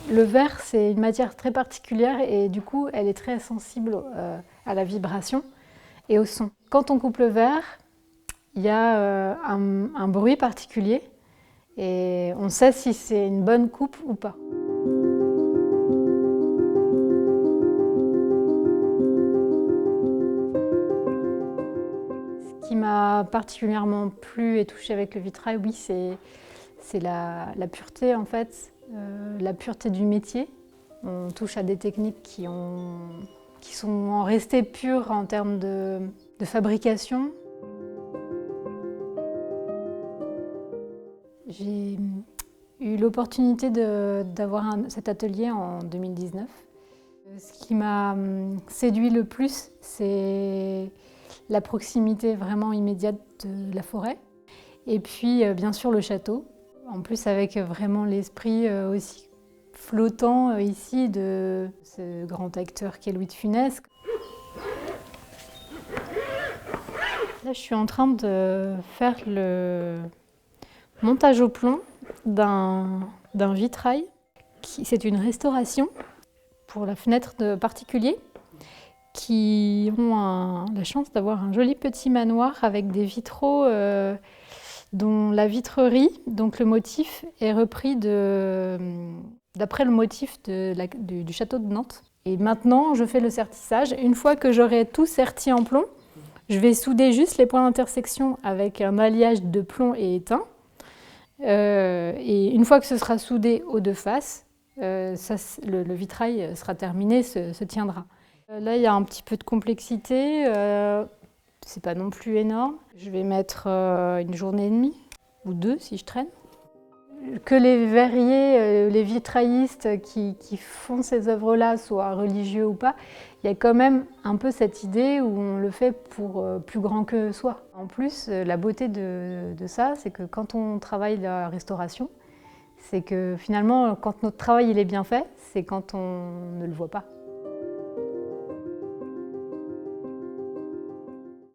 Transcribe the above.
Le verre, c'est une matière très particulière et du coup, elle est très sensible à la vibration et au son. Quand on coupe le verre, il y a un bruit particulier et on sait si c'est une bonne coupe ou pas. Ce qui m'a particulièrement plu et touché avec le vitrail, oui, c'est la pureté en fait, la pureté du métier. On touche à des techniques qui sont restées pures en termes de fabrication. J'ai eu l'opportunité d'avoir cet atelier en 2019. Ce qui m'a séduit le plus, c'est la proximité vraiment immédiate de la forêt. Et puis, bien sûr, le château. En plus, avec vraiment l'esprit aussi flottant ici de ce grand acteur qu'est Louis de Funès. Là, je suis en train de faire le montage au plomb d'un vitrail. C'est une restauration pour la fenêtre de particuliers qui ont la chance d'avoir un joli petit manoir avec des vitraux dont la vitrerie, donc le motif, est repris d'après le motif du château de Nantes. Et maintenant, je fais le sertissage. Une fois que j'aurai tout serti en plomb, je vais souder juste les points d'intersection avec un alliage de plomb et étain. Et une fois que ce sera soudé aux deux faces, le vitrail sera terminé, se tiendra. Là, il y a un petit peu de complexité. C'est pas non plus énorme. Je vais mettre une journée et demie, ou deux si je traîne. Que les verriers, les vitraillistes qui font ces œuvres-là soient religieux ou pas, il y a quand même un peu cette idée où on le fait pour plus grand que soi. En plus, la beauté de ça, c'est que quand on travaille la restauration, c'est que finalement, quand notre travail il est bien fait, c'est quand on ne le voit pas.